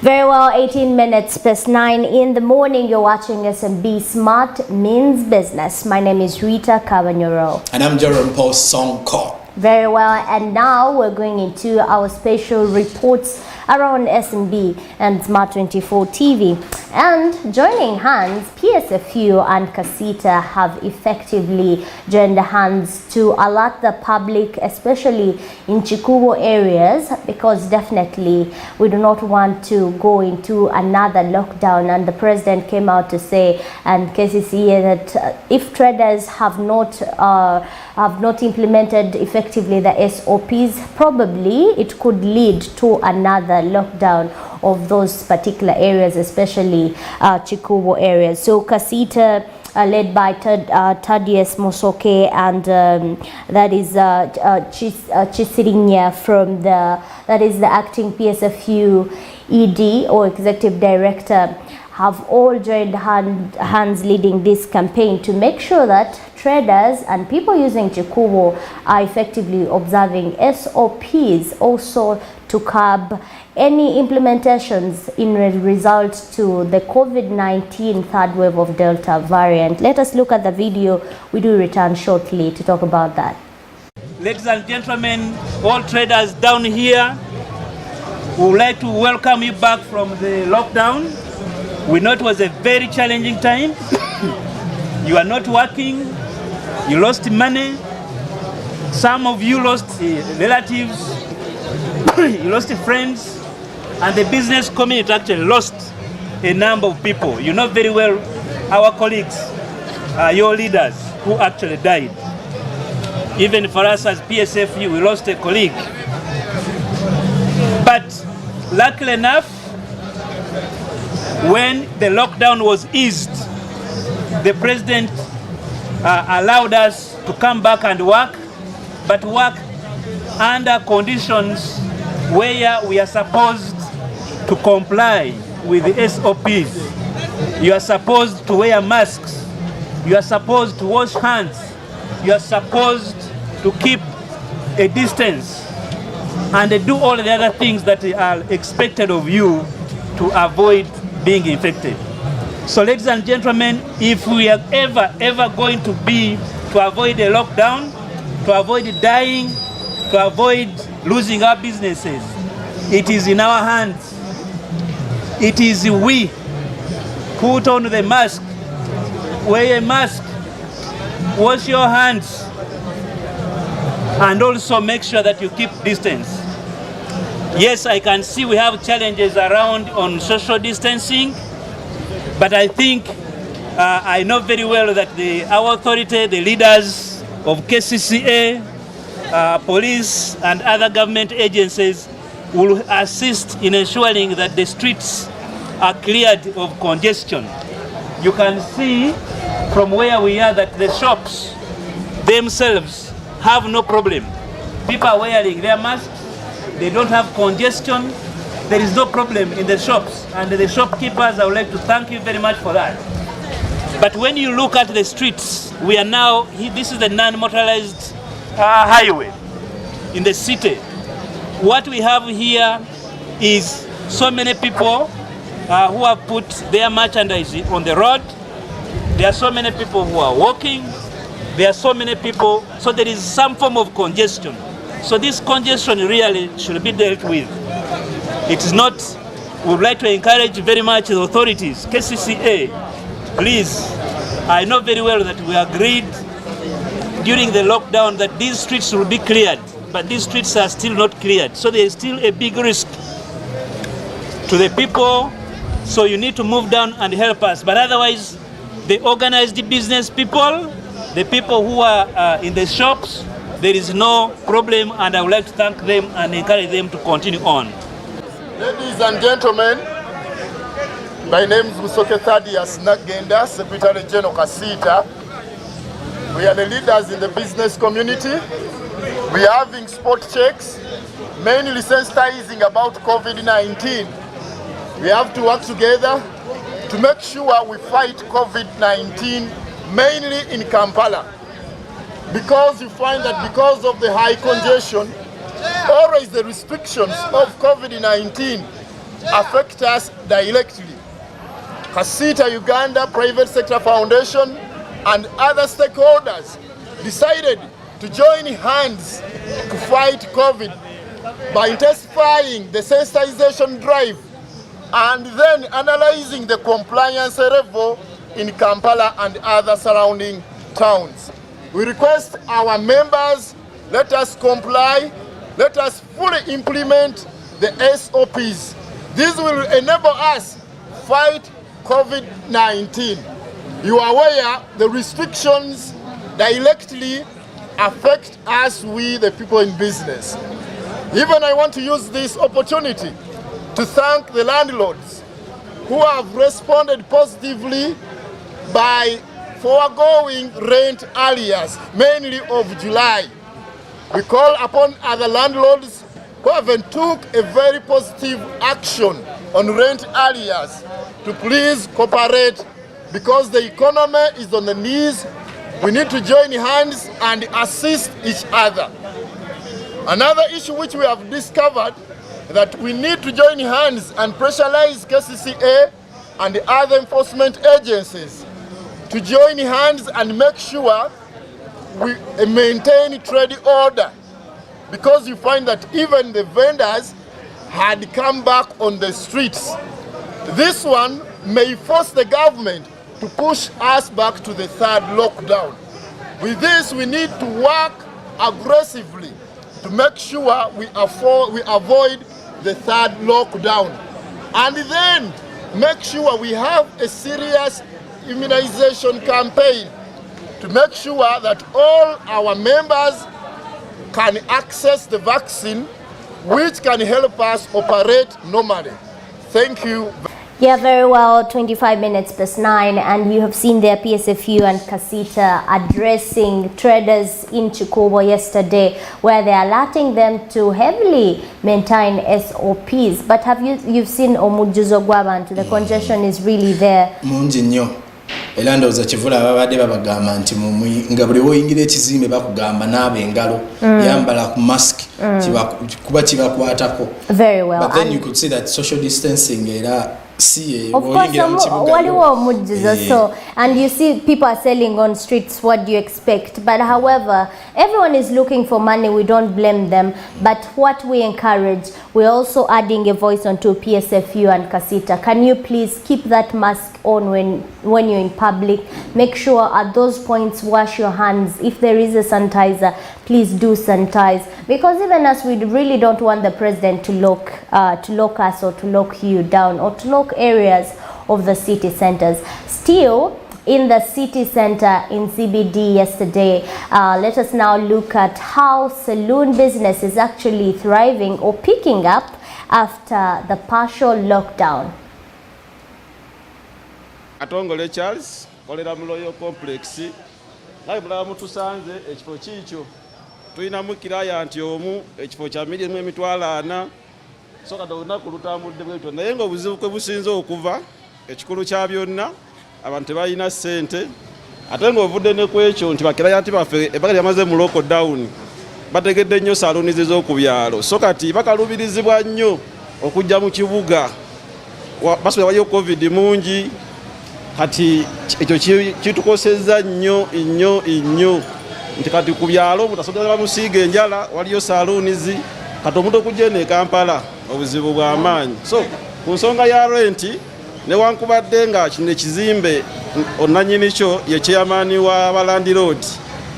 Very well, 18 minutes past 9 in the morning. You're watching SMB Smart Means Business. My name is RITAH KABANYORO. And I'm JORRAM SSONKO. Very well, and now we're going into our special reports around SMB and Smart 24 TV. And joining hands, PSFU and KASITA have effectively joined hands to alert the public, especially in Chikubo areas, because definitely we do not want to go into another lockdown. And the president came out to say, and KCCA, that if traders have not implemented effectively the SOPs, probably it could lead to another lockdown of those particular areas, especially Chikubo areas. So KASITA, led by Thaddeus Mosoke, and that is Chisirinya from that is the acting PSFU ED or executive director, have all joined hands leading this campaign to make sure that traders and people using Chikubo are effectively observing SOPs, also to curb any implementations in result to the COVID-19 third wave of Delta variant. Let us look at the video. We do return shortly to talk about that. Ladies and gentlemen, all traders down here, we would like to welcome you back from the lockdown. We know it was a very challenging time. You are not working, you lost money, some of you lost relatives, you lost friends, and the business community actually lost a number of people. You know very well our colleagues, your leaders who actually died. Even for us as PSFU, we lost a colleague. But luckily enough, when the lockdown was eased, the president allowed us to come back and work, but work under conditions where we are supposed to comply with the SOPs. You are supposed to wear masks. You are supposed to wash hands. You are supposed to keep a distance and do all the other things that are expected of you to avoid being infected. So ladies and gentlemen, if we are ever going to avoid a lockdown, to avoid dying, to avoid losing our businesses, it is in our hands. It is we. Put on the mask, wear a mask, wash your hands, and also make sure that you keep distance. Yes, I can see we have challenges around on social distancing, but I think I know very well that our authority, the leaders of KCCA, police and other government agencies will assist in ensuring that the streets are cleared of congestion. You can see from where we are that the shops themselves have no problem. People are wearing their masks. They don't have congestion. There is no problem in the shops. And the shopkeepers, I would like to thank you very much for that. But when you look at the streets, we are now, this is the non-motorized highway in the city. What we have here is so many people who have put their merchandise on the road. There are so many people who are walking. There are so many people, so there is some form of congestion. So this congestion really should be dealt with. It is not, we would like to encourage very much the authorities, KCCA, please, I know very well that we agreed during the lockdown that these streets will be cleared, but these streets are still not cleared. So there is still a big risk to the people, so you need to move down and help us. But otherwise, the organized business people, the people who are in the shops, there is no problem, and I would like to thank them and encourage them to continue on. Ladies and gentlemen, my name is Musoke Thaddeus Nagenda, Secretary General KASITA. We are the leaders in the business community. We are having spot checks, mainly sensitizing about COVID-19. We have to work together to make sure we fight COVID-19, mainly in Kampala. Because you find that because of the high congestion, always the restrictions of COVID-19, affect us directly. Kasita Uganda Private Sector Foundation and other stakeholders decided to join hands to fight COVID by intensifying the sensitization drive and then analyzing the compliance level in Kampala and other surrounding towns. We request our members, let us comply, let us fully implement the SOPs. This will enable us to fight COVID-19. You are aware the restrictions directly affect us, we the people in business. Even I want to use this opportunity to thank the landlords who have responded positively by foregoing rent arrears, mainly of July. We call upon other landlords who haven't took a very positive action on rent arrears to please cooperate, because the economy is on the knees. We need to join hands and assist each other. Another issue which we have discovered that we need to join hands and pressurize KCCA and the other enforcement agencies to join hands and make sure we maintain trade order, because you find that even the vendors had come back on the streets. This one may force the government to push us back to the third lockdown. With this, we need to work aggressively to make sure we avoid the third lockdown, and then make sure we have a serious immunization campaign to make sure that all our members can access the vaccine, which can help us operate normally. Thank you. Yeah, very well. 25 minutes past 9, and you have seen their PSFU and Kasita addressing traders in Chikobo yesterday, where they are alerting them to heavily maintain SOPs. But have you've seen Omujuzo Gwabantu? The congestion is really there. Mungi nnyo. Era ndowooza kivula ababadde babagamba nti nga buli woyingira ekizimbe bakugamba naaba engalo, yambala ku mask, kuba kibakwatako. Very well. But then you could see that social distancing era of course, so, and you see people are selling on streets. What do you expect? But however, everyone is looking for money. We don't blame them. But what we encourage, we're also adding a voice onto PSFU and Kasita. Can you please keep that mask on when you're in public? Make sure at those points wash your hands. If there is a sanitizer, please do sanitize, because even as we really don't want the president to lock us or to lock you down or to lock areas of the city centers. Still, in the city center in CBD yesterday, let us now look at how saloon business is actually thriving or picking up after the partial lockdown. Atongole Charles, kolera mu Royal Complex, naye bulamu tusanze ekifo kikyo. Tulina mu kiraya nti omu ekifo kya milimu emitwalo 4, so kati olunaku lutambudde bwetyo, naye ng'obuzibu kwe businze okuva ekikulu kya byonna abantu tebalina ssente, ate ng'ovudde ne ku ekyo nti bakiraya baffe ebbanga lyamaze mu lockdown bategedde nnyo salooni z'oku byalo, so kati bakalubirizibwa nnyo okujja mu kibuga, basobola waliyo covid mungi, kati ekyo kitukosezza nnyo nti kati ku byalo mutasobola bamusiiga enjala, waliyo saloonizi, kati omuntu okujja ne Kampala obuzibu bwa maanyi. So ku nsonga ya renti, newankubadde nga kino ekizimbe onnannyini kyo ye chairman wa balandiroad,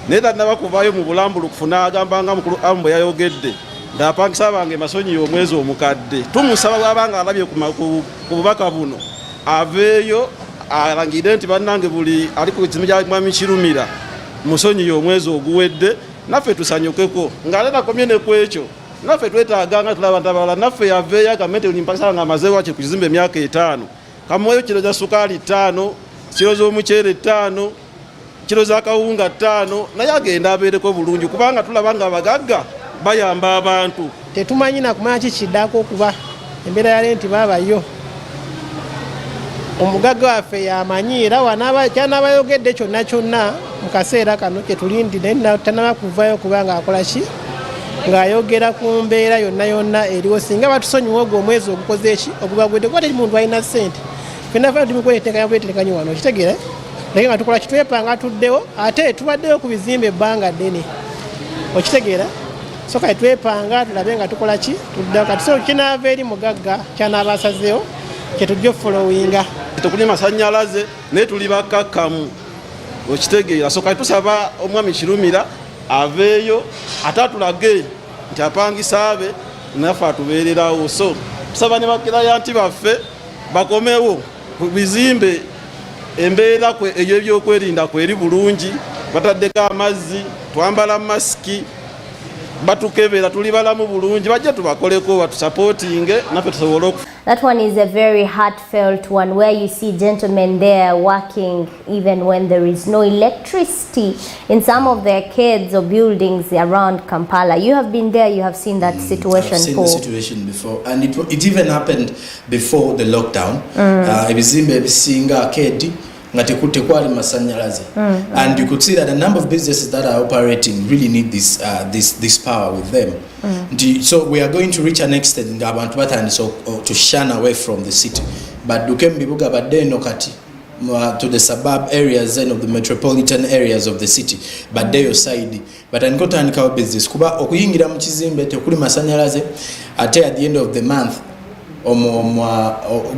naye tannaba kuvaayo mu bulambulukufu n'agamba nga mukulu amu bwe yayogedde ndaapangisa bange masonyi omwezi omukadde. Tumusaba bw'abanga alabye ku bubaka buno aveeyo alangire nti bannange buli ali ku kizimbe kya Mwami Kirumira musonyi omwezi oguwedde, naffe tusanyukeko ng'ate nakomye ne ku ekyo. Naffe twetaaga nga tulaba abantu abalala, naffe yaveeyo agamente olimpakisa nga amaze wakye ku kizimbe emyaka 5, kamuweyo kilo za sukaali 5, kilo z'omuceere 5, kilo za kawunga 5, naye agenda abeereko bulungi, kubanga tulaba nga abagagga bayamba abantu. Tetumanyi na kumanya kikiddako okuba embeera ya renti baabayo. Omugagga waffe yamanyi era kyanabayogedde kyonna mu kaseera kano kye tulindire, tannaba kuvaayo kubanga akola ki ng'ayogera ku mbeera yonna yonna eriwo singa batusonyiwa ogwo omwezi ogukoze eki ogubagwedde kuba teri muntu alina ssente fenna fena tuli kweteekanya wano okitegeera naye nga tukola kitwepanga tuddewo ate tubaddeyo ku bizimbe ebbanga ddene okitegeera so kati twepanga tulabe nga tukola ki tuddewo kati so kinaava eri mugagga kyanaaba asazeewo kyetujja ofolowinga tekuli masannyalaze naye tuli bakkakkamu okitegeera so kati tusaba omwami Kirumira aveeyo ate atulage nti apangisa abe naffe atubeererawo so tusaba ne bakirayanti baffe bakomewo ku bizimbe embeera eyo ebyokwerinda kweri bulungi bataddeko amazzi twambala masiki batukebera tuli balamu bulungi bajja tubakoleko batusupportinge naffe tusobole oku. That one is a very heartfelt one where you see gentlemen there working even when there is no electricity in some of their kids or buildings around Kampala. You have been there, you have seen that situation. I've seen the situation before, and it even happened before the lockdown. Ebizimbe ebisinga akedi nga tekwali masanyalaze, and you could see that a number of businesses that are operating really need this power with them. So we are going to reach an extent abantu batandise to shun away from the city, but dukembibuga badeno kati to the suburb areas and of the metropolitan areas of the city baddeyo side but ankotandikawo business kuba okuyingira mu kizimbe tekuli masanyalaze ate at the end of the month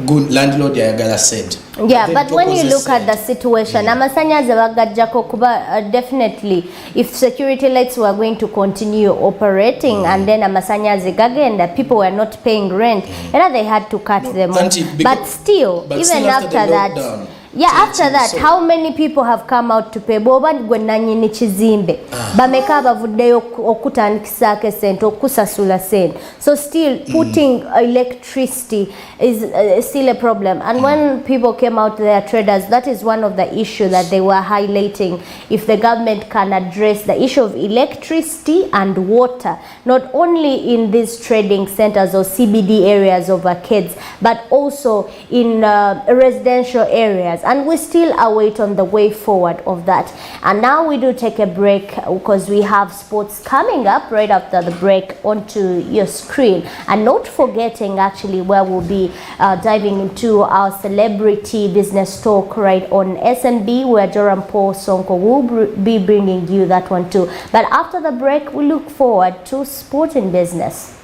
good landlord yayagala said. Yeah, but when you look at the situation, amasanyaze bagajjako kuba definitely if security lights were going to continue operating and then amasanyaze gagenda, people were not paying rent, and they had to cut them off. But still, even after that, yeah, after that, how many people have come out to pay? Boba gwe nanyini kizimbe bameka bavuddeyo okutandikisako sente okusasula sente. So still putting electricity is still a problem. And when people came out there, traders, that is one of the issues that they were highlighting. If the government can address the issue of electricity and water, not only in these trading centers or CBD areas of our kids, but also in residential areas. And we still await on the way forward of that. And now we do take a break because we have sports coming up right after the break onto your screen. And not forgetting actually where we'll be diving into our celebrity business talk right on SNB, where JORRAM SSONKO will be bringing you that one too. But after the break, we look forward to sport and business.